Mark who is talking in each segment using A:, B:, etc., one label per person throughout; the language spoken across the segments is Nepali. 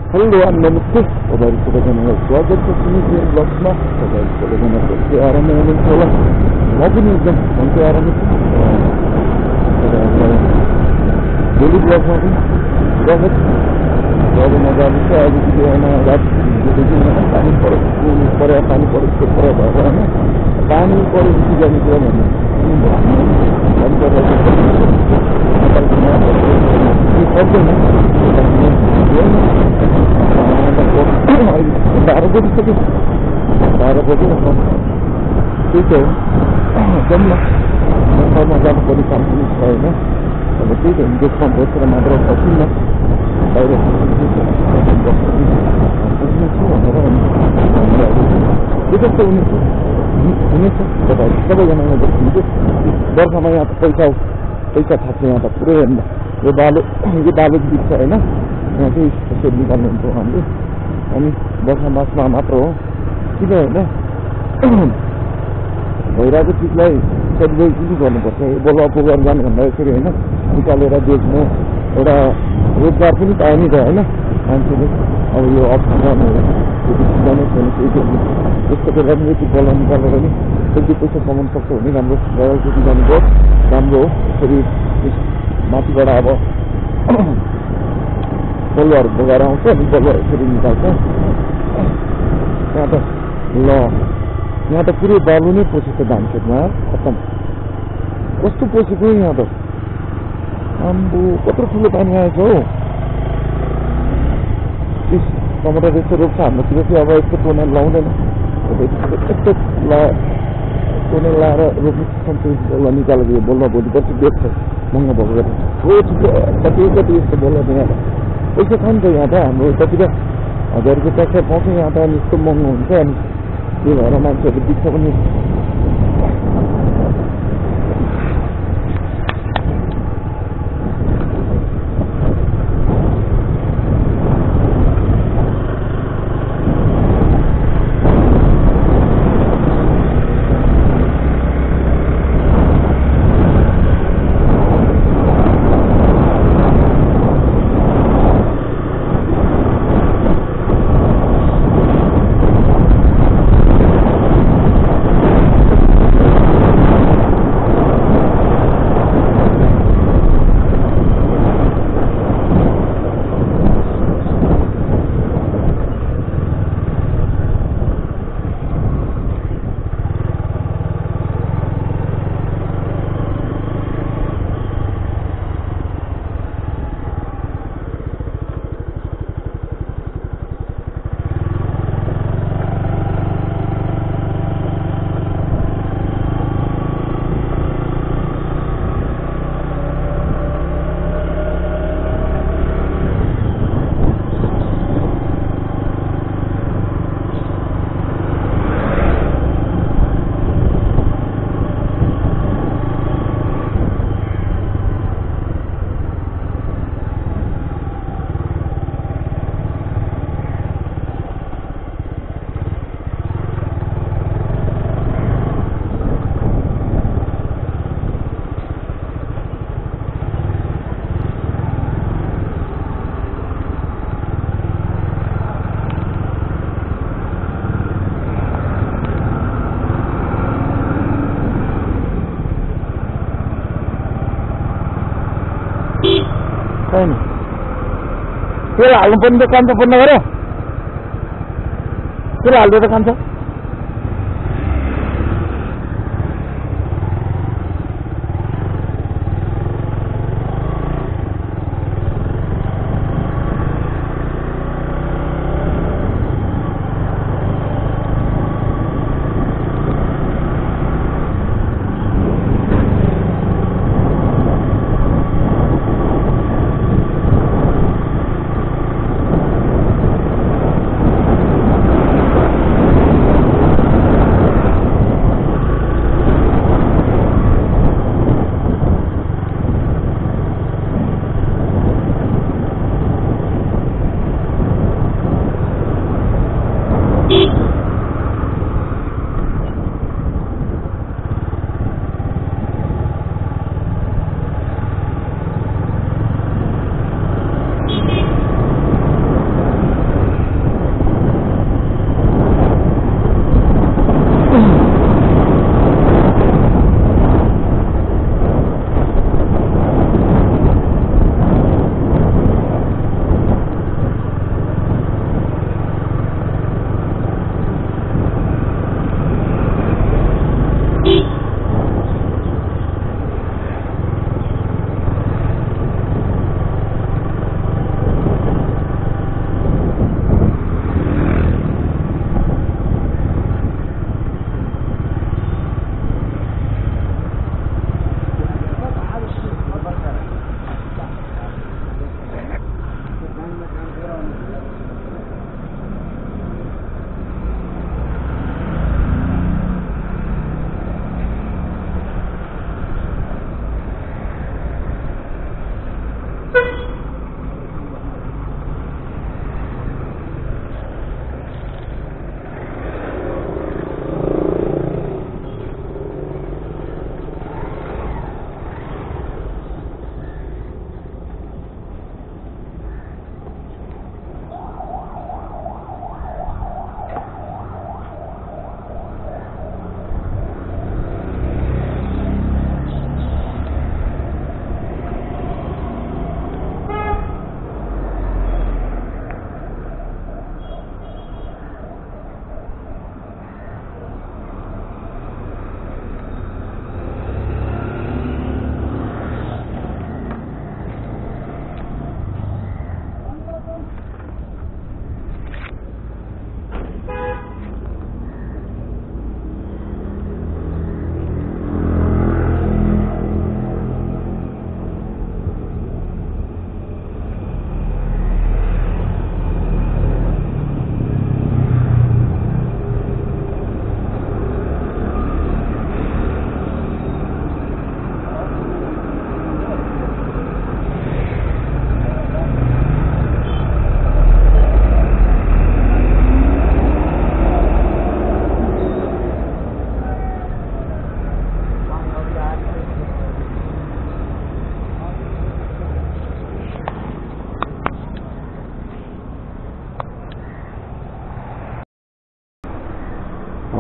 A: Hello and namaste. Everybody ko स्वागत छ सुनिए ब्लगमा तपाईहरु सबैजनाको के आरामै हुनुहुन्छ होला म पनि एकदम सन्चै आरामै छु डेली ब्लगमा पनि स्वागत अब मजा आउँछ आज भिडियोमा रातदेखि पानी परे पानी भएर हैन पानी परेपछि जाने कुरा बाह्र बजिसक्यो 12 बजे त्यही त जाउँ न घरमा जानु पर्ने काम पनि छैन अब त्यही त हिजोसम्म बसेर मात्र बसिन्न बाहिर हुनेछ तपाईँहरू सबैजनामा बस्नुहुन्छ बर्खामा यहाँ त पैसा थाप्छ यहाँ त पुरै यो बालो बिच छ होइन यहाँ चाहिँ यसो निकाल्नुहुन्छ उहाँले अनि बर्खा मासमा मात्र हो किन होइन भइरहेको चिजलाई सबै के गर्नुपर्छ बल्ल अपगर जानुभन्दा यसरी होइन निकालेर बेच्नु एउटा रोजगार पनि पायो नि त होइन मान्छेले अब यो अप्सन गर्नु जानै छैन त्यस्तो बेला पनि यति बल्ल निकालेर नि कति पैसा कमाउनु सक्छ भने राम्रो रयलटी जानुभयो राम्रो हो यसरी माथिबाट अब बल्लहरू बगाएर आउँछ अनि बल्ल यसरी निकाल्छ यहाँ त पुरै बालु नै पसेको धान खेतमा खत्तम कस्तो पसेको यहाँ त आम्बो कत्रो ठुलो पानी आएछ हौ टमाटर यस्तो रोप्छ हाम्रोतिर चाहिँ अब यस्तो टोनेल लाउँदैन यस्तो टोनेल लाएर रोप्नु सक्छ बल्ल निकालेको बल्ल भोलि पर्सि बेच्छ महँगो भएको कति यस्तो बल्ल यहाँ पैसा छ नि त यहाँ त हाम्रो यतातिर 1000 रुपियाँ ट्याक्टर पाउँछ यहाँ त अनि यस्तो महँगो हुन्छ अनि त्यही भएर मान्छेहरू दिक्छ पनि तेल हाल्नु पर्ने त कान्छ पर्ने गरे तेल हाल्दै त कान्छ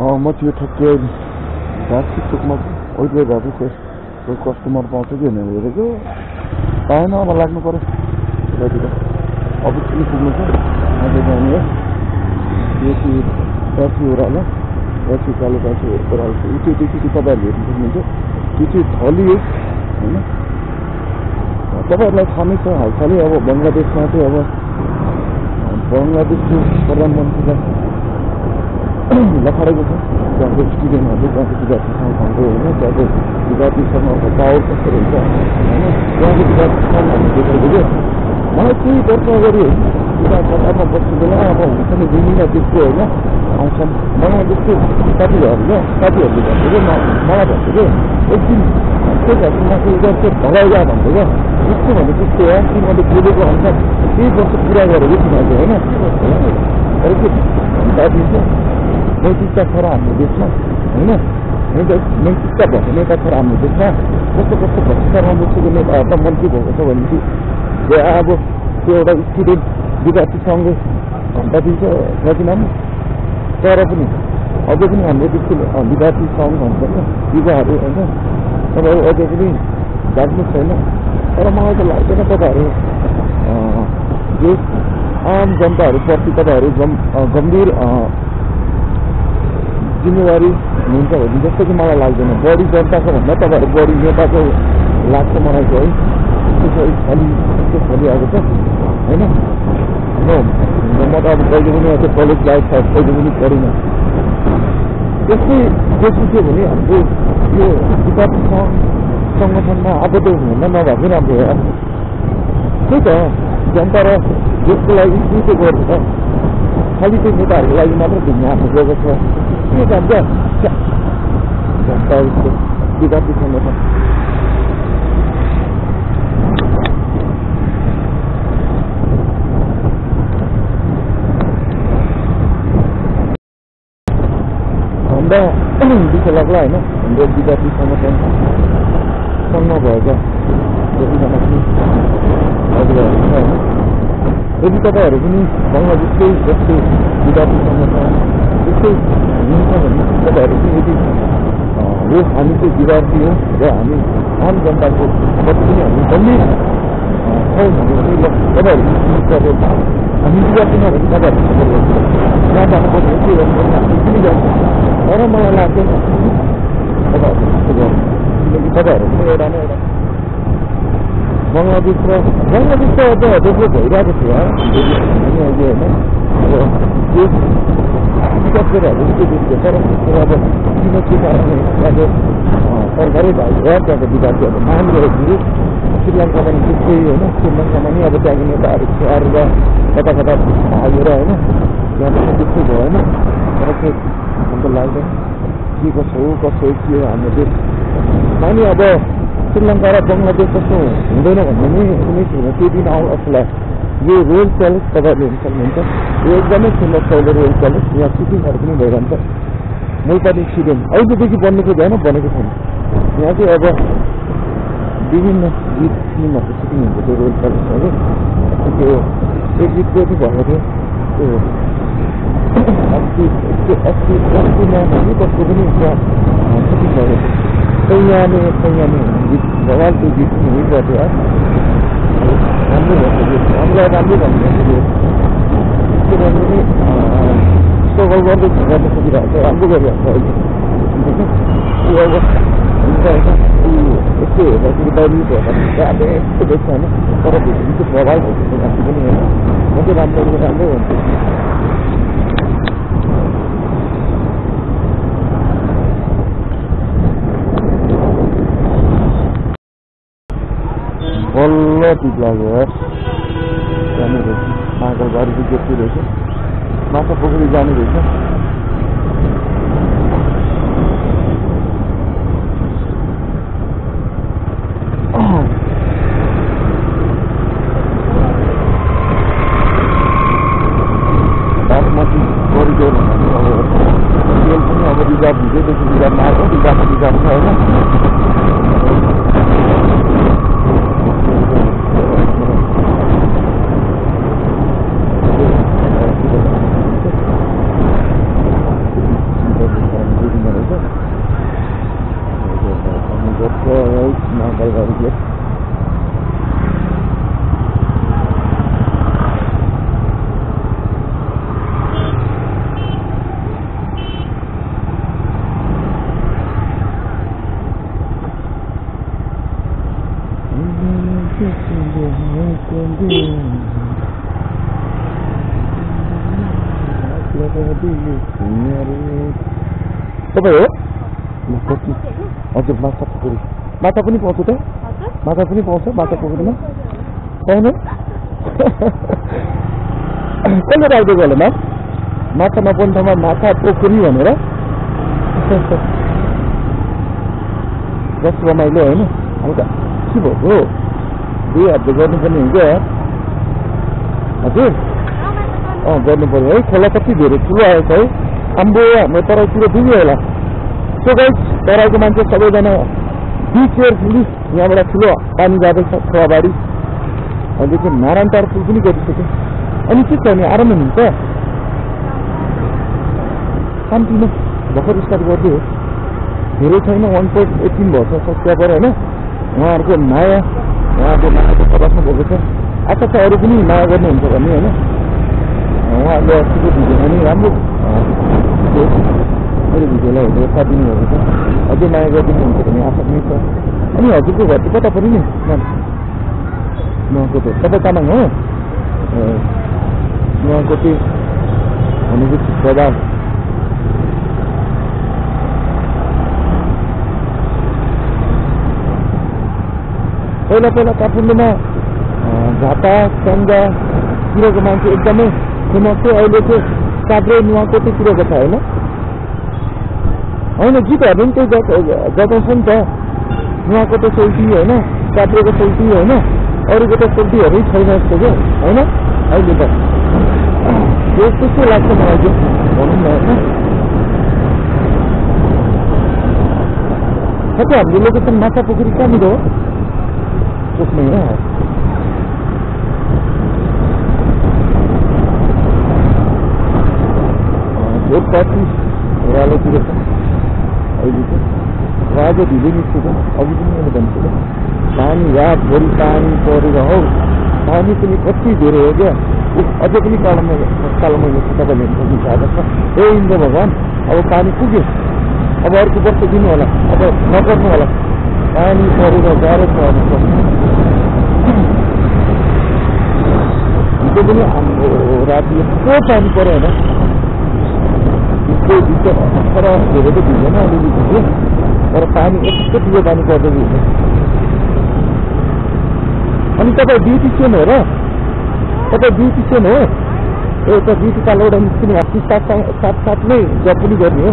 A: म त्यो ठक्कै घाँसी चोकमा अहिले भएको कोही कस्टमर पाउँछ कि भनेर हेरेको पाएन। अब लाग्नु पऱ्यो यतातिर अफिस पनि पुग्नु छ। आज जाने हो बेसी प्यासी ओह्रालो प्यासी कालो प्यासी ओह्रालो इटी तपाईँहरूले हेर्नु सक्नुहुन्छ। यो चाहिँ थली हो होइन। तपाईँहरूलाई थाहा नै छ हालसालै अब बङ्गलादेशमा चाहिँ अब बङ्गलादेशको प्रधानमन्त्रीलाई लखडेको छ। त्यहाँको स्टुडेन्टहरूले त्यहाँको विद्यार्थीसँग होइन त्यहाँको विद्यार्थीसँग पावर कस्तो हुन्छ होइन। त्यहाँको विद्यार्थीसँग देखेको थियो मलाई केही वर्ष अगाडि उता कतारमा बस्ने बेला अब हुन्छ नि विभिन्न देशको होइन आउँछन् बङ्गलादेशको साथीहरूले भन्थ्यो मलाई भन्थ्यो कि एकदिन त्यो घटनाको उनीहरूको भगाइजा भन्थ्यो क्या। यस्तो भने त्यस्तो हो तिमीहरूले बोलेको अनुसार केही वर्ष पुरा गरेको तिमीहरूले होइन। तर के दार्जिलिङ छ नैतिकता छ र हाम्रो देशमा होइन। नैतिकता भएको नेता छ र हाम्रो देशमा। कस्तो कस्तो भ्रष्टाचारमा बसेको नेताहरू मन्त्री भएको छ भनेपछि अब त्यो एउटा स्टुडेन्ट विद्यार्थीसँग घन्टा दिन्छ राजीनामा। तर पनि अझै पनि हाम्रो देशको विद्यार्थी सङ्घ भन्छ युवाहरू होइन तपाईँहरू अझै पनि जाग्नु छैन। तर मलाई त लाग्दैन तपाईँहरू जो आम जनताहरूप्रति तपाईँहरू गम्भीर जिम्मेवारी हुन्छ भने जस्तो कि मलाई लाग्दैन। बढी जनताको भन्दा तपाईँहरू बढी नेताको लाग्छ मलाई चाहिँ है। त्यो फली आएको छ होइन। म त अब कहिले पनि त्यो कलेज लाइफ कहिले पनि पढिनँ। त्यस्तै देख्नु थियो भने हाम्रो यो विद्यार्थी सङ्गठनमा आबद्ध हुनुभन्दा नभएको राम्रो हो। त्यही त जनता र देशको लागि के के गर्छ खालि त्यो नेताहरूको लागि मात्र घुम्न आफ्नो गएको छ के जान्छ जनता विद्यार्थी सङ्गठन। भन्दा विषय लाग्ला होइन। हाम्रो विद्यार्थी सङ्गठनसँग भएका जतिजना पनि हजुरहरू छ होइन। यदि तपाईँहरू पनि बङ्गलादेशकै जस्तो विद्यार्थी सङ्गठन त्यस्तै हुन्छ भने तपाईँहरू पनि यदि हो हामी चाहिँ विद्यार्थी हो र हामी आम जनताको जति पनि हामी गम्भीर छौँ भने तपाईँहरू हामी विद्यार्थीमा भने तपाईँहरू जहाँ जानुपर्ने के गर्नुपर्ने हामी पनि जान्छौँ। तर मलाई लाग्दैन तपाईँहरू त्यस्तो गर्नु किनकि तपाईँहरू पनि एउटा न एउटा बङ्गलादेश त अझ डेभलप भइरहेको थियो हामी अहिले होइन। अब देश विकास गरेर त्यो देशको तर अब किन के कारणले त्यहाँको सरकारै भएको त्यहाँको विद्यार्थीहरू मानिरहेको थियो। श्रीलङ्का पनि त्यस्तै होइन। श्रीलङ्कामा नि अब त्यहाँको नेताहरू छुवाएर कता कता हालेर होइन त्यहाँ पनि त्यस्तै भयो होइन। तर चाहिँ हाम्रो लाग्दैन के कसो हो के हो हाम्रो देशमा नि अब श्रीलङ्का र बङ्गलादेश जस्तो हुँदैन भन्ने नै कुनै छैन। त्यो दिन आउँ जस्तो लाग्छ। यो रोयल प्यालेस तपाईँहरूले हेर्न सक्नुहुन्छ। यो एकदमै फेमस छ रोयल प्यालेस। यहाँ सुटिङहरू पनि भइरहन्छ। मुलपानी स्टेडियम अहिलेदेखि बन्नु खोजेन बनेको छैन। यहाँ चाहिँ अब विभिन्न गीत फिल्महरूको सुटिङ हुन्छ त्यो रोयल प्यालेसहरू। त्यो एक गीतको चाहिँ भएको थियो त्यो अस्तिमा कसको पनि त्यहाँ सुटिङ भएको थियो। कैयाने गीत भगवान त्यो गीत पनि हुनुपर्थ्यो है। राम्रो भएको गीत हामीलाई राम्रो भन्नु किनभने पनि स्ट्रगल गर्दै खोजिरहेको छ राम्रो गरिरहेको छ अहिले यो अब हुन्छ होइन। यस्तो हेर्दाखेरि बाहिरी हेर्दाखेरि अब यस्तो देख्छ होइन। तर भित्र प्रभाव भएको माथि पनि होइन म चाहिँ राम्रो हुन्छ। बल्ल टिप लाग्यो यार। जाने रहेछ मागलबारीको गेटै रहेछ। माछा पोखरी जाने रहेछ। बासमती करिडोर भन्नाले अब रेल पनि अब रिजर्भ हुँदैदेखि रिजर्भमा आएको रिजर्भ छ होइन। तपाईँ हो? हजुर, माछा पोखरी। माछा पनि पाउँछ त? माछा पनि पाउँछ माछा पोखरीमा? पाउने कसले राखिदिएको होला म्याम? माछा नपाउने ठाउँमा माछा पोखरी भनेर जस्तो रमाइलो होइन? हल्का के भएको दुई हातले गर्नुपर्ने हुन्छ यार। हजुर गर्नु पर्यो है। खोला कति धेरै ठुलो आएको है। आम्बो हाम्रो तराईतिर डुब्यो होला। सो गाइस, तराईको मान्छे सबैजना बी केयरफुली। यहाँबाट ठुलो पानी जाँदैछ खोलाबारी। अहिले चाहिँ नारायण टार पुल पनि गरिसक्यो। अनि के छ भने आराम हुनुहुन्छ? शान्तिमा भर्खर स्टार्ट गर्दै हो। धेरै छैन, 1.18 भएको छ सब्सक्राइबर होइन। उहाँहरूको माया, उहाँको मायाको प्रकाशमा भएको छ। आशा छ अरू पनि माया गर्नुहुन्छ भन्ने होइन। उहाँहरूले अस्तिको भिडियोमा नि राम्रो मेरो भिडियोलाई हेरेर साथ दिनुभएको छ। अझै माया गरिदिनुहुन्छ भन्ने आशा पनि छ। अनि हजुरको घर चाहिँ कता पऱ्यो नि म्याम? नुवाकोटी। तपाईँ तामाङ हो? नुवाकोटी भनेपछि प्रधान। पहिला पहिला काठमाडौँमा झापा स्याङ्जातिरको मान्छे एकदमै फेमस थियो। अहिले चाहिँ काभ्रे नुवाकोटीतिरको छ होइन? होइन गीतहरू पनि त्यही गजाउँछ नि त। नुवाकोटी सोल्टी होइन, काभ्रेको सोल्टी होइन, अरूको त सोल्टीहरू छैन जस्तो क्या होइन अहिले त। त्यस्तो लाग्छ मलाई चाहिँ भनौँ न होइन। कति हाम्रो लोकेसन माछा पोखरी कहाँनिर हो? सोच्ने हो झोट पार्टी ओह्रालोतिर छ अहिले चाहिँ। आज ढिलो निस्केको अघि पनि मैले भनिसकेँ। पानी रातभरि पानी परेर हौ। पानी पनि कति धेरै हो क्या। अझै पनि कालो मैले छ तपाईँले हेर्नु भएको छ। ए इन्द्र भगवान्, अब पानी पुग्यो। अब अर्को वर्ष दिनु होला, अब नपर्नु होला। पानी परेर गाह्रो छ अब। हिजो पनि हाम्रो राति यस्तो पानी पऱ्यो होइन। भित्र तर धेरै त भिजेन, अलिअलि भिज्यो। तर पानी यस्तो ठुलो पानी पर्दै हुन्छ। अनि तपाईँ ब्युटिसियन हो र? तपाईँ ब्युटिसियन हो? एउटा ब्युटी पार्लरबाट निस्किनु भएको साथसाथमै जब पनि गर्ने हो?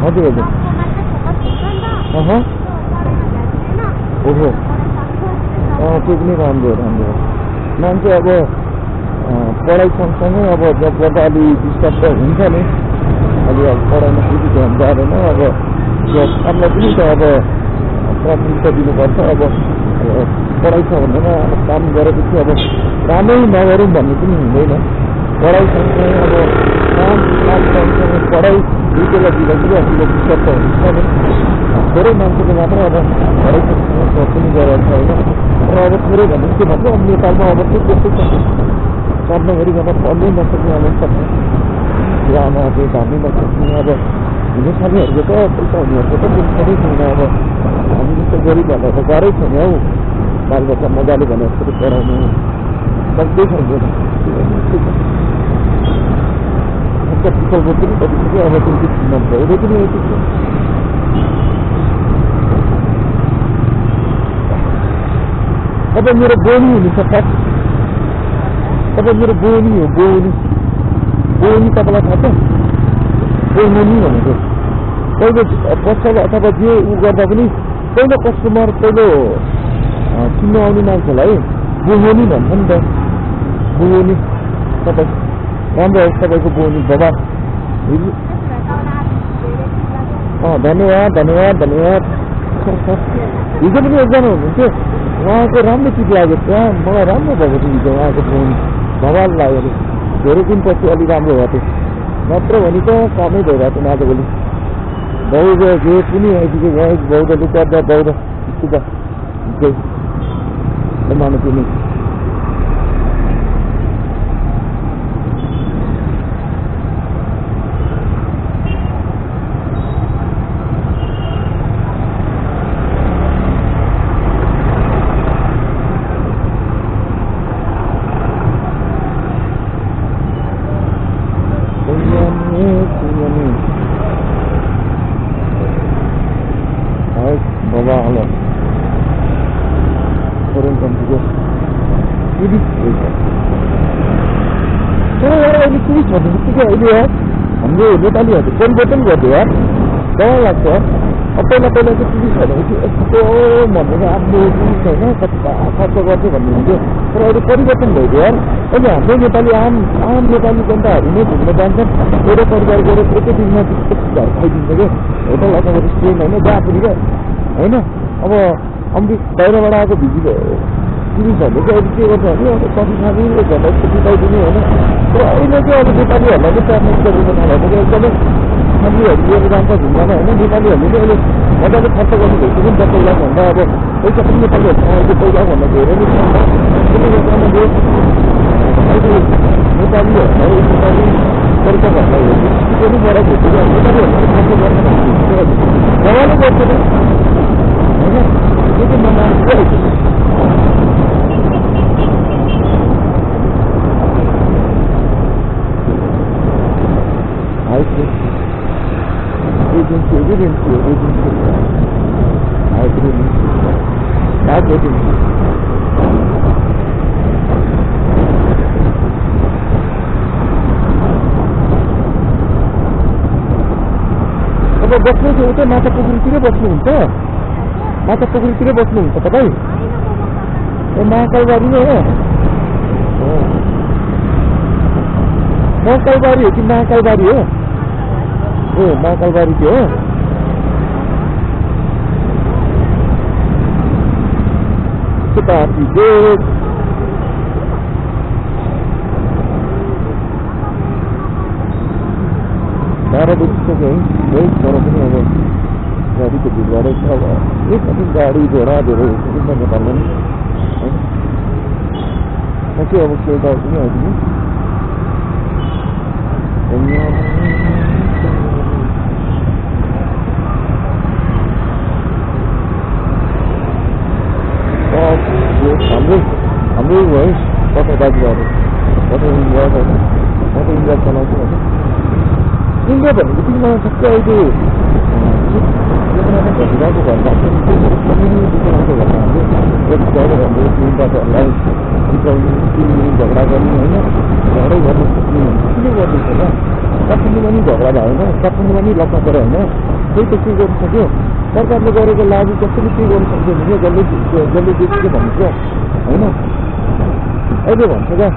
A: हजुर हजुर। ओहो, त्यो पनि राम्रो राम्रो। मान्छे अब पढाइ सँगसँगै अब जब गर्दा अलि डिस्टर्ब त हुन्छ नि। अलि अब पढाइमा त्यति ध्यान जाँदैन। अब जब कामलाई पनि त अब प्राथमिकता दिनुपर्छ। अब पढाइ छ भन्दैमा काम गरेपछि अब राम्रै नगरौँ भन्ने पनि हुँदैन। पढाइ सँगसँगै अब काम सँगसँगै पढाइ दुईटैलाई दिँदाखेरि अलिकति डिस्टर्ब त हुन्छ नि। धेरै मान्छेले मात्र अब पढाइ सँगसँगै जब पनि गरेर छ होइन। तर अब थोरै भन्दा के भन्छ, अब नेपालमा अब चाहिँ त्यस्तै छ। काम नगरिकन पढ्नै नसक्ने अवस्था छ। आमा त्यो धान्नै नसक्ने। अब हुने खानेहरूको त पैसा हुनेहरूको त पैसा छैन। अब हामी जस्तो गरिबहरूलाई त गाह्रै छ नि हौ। बालबच्चा मजाले भने जस्तो पढाउनु सक्दै छैन। पिछलको पनि कतिसक्यो। अब त्यो नभएर पनि यति छ। तपाईँ मेरो बोनी हुनुहुन्छ खास। तपाईँ मेरो बोनी हो। बोनी तपाईँलाई थाहा छ? बोनी भनेको पहिलो पसल अथवा जे उ गर्दा पनि पहिलो कस्टमर पहिलो किन्न आउने मान्छेलाई बोनी भन्छ नि त। बोनी तपाईँ राम्रो होस् तपाईँको बोनी बाबा। धन्यवाद धन्यवाद धन्यवाद। हिजो पनि एकजना हुनुहुन्थ्यो, उहाँको राम्रो चिज लाग्यो। त्यहाँ मलाई राम्रो भएको थियो हिजो उहाँको बोनी। भवाल लाग्यो अरे। धेरै दिनपछि अलिक राम्रो भएको थियो। नत्र भने त कामै भइरहेको थियो आजभोलि। बौद्ध जे पनि आइपुग्यो यहाँ। बौद्ध लुकाउँदा बौद्ध सुधा मानु पनि। भनेको टुरिस्ट रहेछ। तर यार अहिले टुरिस्ट भन्ने बित्तिकै अहिले यार हाम्रो नेपालीहरूले परिवर्तन गर्दै यार डर लाग्छ। अब पहिला चाहिँ टुरिस्ट भनेपछि यस्तो भनेर आफ्नो टुरिस्ट होइन कति खर्च गर्छ भन्ने हुन्थ्यो। तर अहिले परिवर्तन भइदियो यार। अहिले हाम्रो नेपाली आम नेपाली जनताहरू नै घुम्न जान्छन्। एउटा परिवार गएर एकै दिनमा त्यस्तो चिजहरू खाइदिन्छ क्या, होटल अथवा रेस्टुरेन्ट होइन जहाँ पनि क्या होइन। अब बाहिरबाट आएको टुरिस्टहरूले चाहिँ अहिले के गर्छ भने अब कति खाने एक घन्टा यस्तो बिताइदिने होइन। तर अहिले चाहिँ अब नेपालीहरूलाई चाहिँ ट्रान्सलेट गरिदिनु थालेको एकदमै फ्यामिलीहरू लिएर जान्छ घुम्न होइन। नेपालीहरूले चाहिँ अहिले मजाले खर्च गर्नु भइसक्यो नि त। पहिलाभन्दा अब पैसा पनि नेपालीहरूसँग अहिले पहिलाभन्दा धेरै नै छ। त्यसले गर्दा अहिले नेपालीहरूलाई नेपाली पर्यटकहरूलाई हेर्नु पनि बढा भेटेको नेपालीहरूले खर्च गर्न रमाइलो गर्छ त होइन। त्यो चाहिँ मनमा आइसक्यो। अब बस्नु चाहिँ उतै माछा पोखरीतिरै बस्नुहुन्छ? माछा पोखरीतिरै बस्नुहुन्छ तपाईँ? ए महाकालबारी नै हो? महाकालबारी हो कि महाकालबारी हो? ए महाकालबारी त्यो हो। Seperti itu. Cara begitu kan, baik cara ini apa? Jadi kejuaraan itu apa? Ini kan gari jora jora itu mana kawan? Macam apa sih tahu ni ada ni? हाम्रो है कता दाजुभाइहरू कता इन्डिया चलाउँछ होइन। इन्डिया भनेपछि मलाई ठ्याक्कै अहिले घटिरहेको भन्दा इन्डियाकोहरूलाई जिताउने झगडा गर्ने होइन, झगडै गर्नु सक्ने के गर्दैछ क्या। काठमाडौँमा नि झगडा भएन, काठमाडौँमा नि लक्का पऱ्यो होइन। त्यही त के गर्नु सक्यो सरकारले गरेको लागु कसैले के गर्नु सक्दैन भने जसले के भन्छ होइन। अहिले भन्छ क्या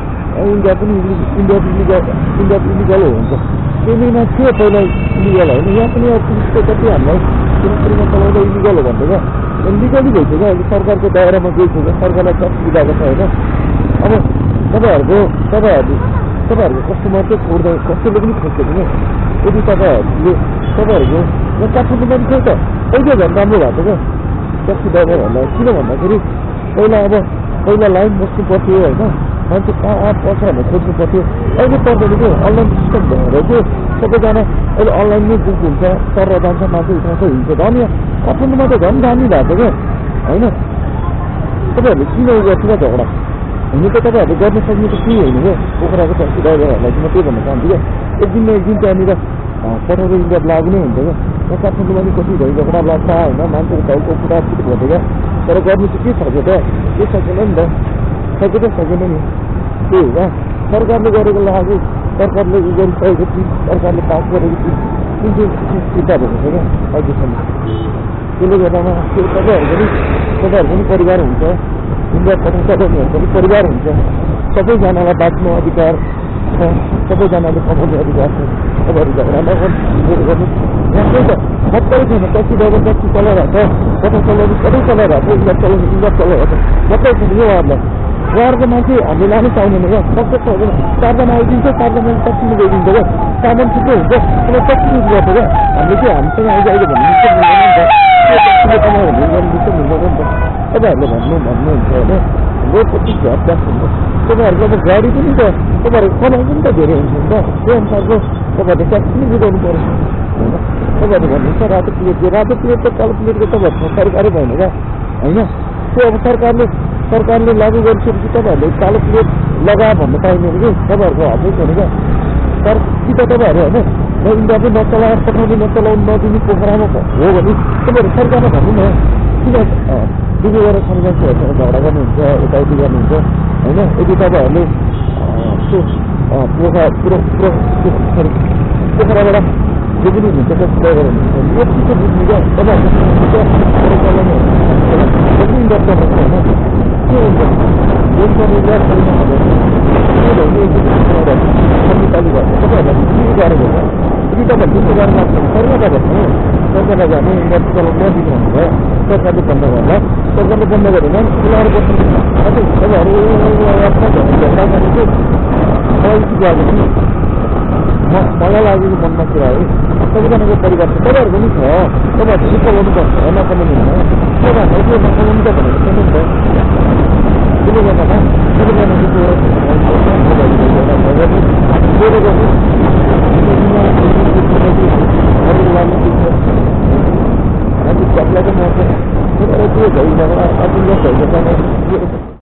A: इन्डिया पनि इलिगल हुन्छ। केहीमा थियो पहिला इलिगल होइन, यहाँ पनि अब पुलिसको कति हामीलाई पुलिसमा चलाउँदा इलिगल हो भन्छ क्या। लिगली भइसक्यो क्या, अहिले सरकारको दायरामा गइसक्यो क्या, सरकारलाई सब्सिडी दिएको छ होइन। अब तपाईँहरूको कस्टमर चाहिँ छोड्दै कसैले पनि खोज्दैन क्या। यदि तपाईँहरूको यहाँ काठमाडौँमा पनि थियो त अहिले झन् राम्रो भएको क्या ट्याक्सी ड्राइभरहरूलाई। किन भन्दाखेरि पहिला लाइन बस्नु पर्थ्यो होइन, मान्छे कहाँ पर्छ भनेर खोज्नु पर्थ्यो। अहिले पर्दैन क्या, अनलाइन सिस्टम भएर चाहिँ सबैजना अहिले अनलाइनमै बुक हुन्छ, तर जान्छ मान्छे उठाउँछ हिँड्छ। झन् यहाँ काठमाडौँमा त झन् दामी भएको क्या होइन। तपाईँहरूले किन उयो गर्छ क्या झगडा? हुनु त तपाईँहरूले गर्न सक्ने त केही होइन क्या। पोखराको ट्याक्सी ड्राइभरहरूलाई चाहिँ म त्यही भन्न चाहन्छु क्या, एक दिन न एक दिन त्यहाँनिर पठाउनु इन्डिया लागु नै हुन्छ क्या। यहाँ काठमाडौँमा नि कति भयो झगडा लाग्छ होइन, मान्छेको टाउको पुरा फुट भयो क्या। तर गर्नु चाहिँ के सक्यो त? के सकेन नि त, सके त सकेन नि। त्यही हो क्या, सरकारले गरेको लागु, सरकारले उयो गरिसकेको चिज, सरकारले पास गरेको चिज कुन चाहिँ फिर्ता भएको छ क्या अहिलेसम्म। त्यसले गर्दामा त्यो तपाईँहरूको पनि परिवार हुन्छ, इन्डिया पठाउँछ भनेहरूको पनि परिवार हुन्छ। सबैजनालाई बाँच्नु अधिकार छ, सबैजनाले कमाउने अधिकार छ। तपाईँहरू झगडा नगर्नु राम्रै त मात्रै छैन। ट्याक्सी ड्राइभर ट्याक्सी चलाइरहेको छ, कता चलाउनु कतै चलाइरहेको छ, इन्डिया चलाइरहेको छ मात्रै छैन यो उहाँहरूको मान्छे हामीले लानै पाउँदैन क्या। सक्छ हुँदैन, चारजना आइदिन्छ, चारजना ट्याक्सीमा गइदिन्छ क्या, सामान छिटो हुन्छ, त्यसलाई ट्याक्सी युज गर्छ क्या। हामीले चाहिँ हामीसँग अहिले भन्नु मिल्दैन नि त, ट्याक्सीले कमायो भने गर्नु मिल्दैन नि त। तपाईँहरूले भन्नुहुन्छ होइन, हाम्रो कति घर ट्याक्स हुन्छ। तपाईँहरूको अब गाडी पनि त तपाईँहरूको कमाइ पनि त धेरै हुन्छ नि त, त्यो अनुसारको तपाईँहरूले ट्याक्स पनि बुझाउनु पऱ्यो होइन। तपाईँहरूले भन्नुहुन्छ रातो प्लेट त कालो प्लेटको तपाईँहरूको सरकारै भएन क्या होइन। त्यो अब सरकारले लागू गरिसकेपछि तपाईँहरूले कालो प्लेट लगायो भन्न पाइँदैन कि, तपाईँहरूको हातै छैन क्या। तर कि त तपाईँहरू होइन इन्डियामै नचलाएर पठाउने नचलाउनु नदिने पोखरामा हो भने तपाईँहरू सरकारलाई भन्नु न किन दुःख गरेर सन्यासीहरूसँग झगडा गर्नुहुन्छ, यताउति गर्नुहुन्छ होइन। यदि तपाईँहरूले पोखराबाट जे पनि हुन्छ त्यो खुला गर्नुहुन्छ यति चाहिँ बुझ्नु क्या तपाईँहरूको डक्टर होइन के हुन्छ नेपाली गर्छ तपाईँहरूलाई के गरेको छ। यदि तपाईँहरू त्यस्तो गर्न लाग्छ सरकारलाई भन्नु, सरकारलाई जाने इन्डस्ट्री चलाउन नदिनुहुन्छ, सरकारले बन्द गर्ला, सरकारले बन्द गरेन खुलाएर बस्नु। तपाईँहरू मलाई लागेको मनमा कुरा है सबैजनाको परिवार छ, तपाईँहरूको पनि छ, तपाईँहरूले चाहिँ चलाउनुपर्छ नकमाउनु होइन, तपाईँहरूलाई त्यो नकमाउनु त भनेको छैन नि त। त्यसले गर्दामा सबैजना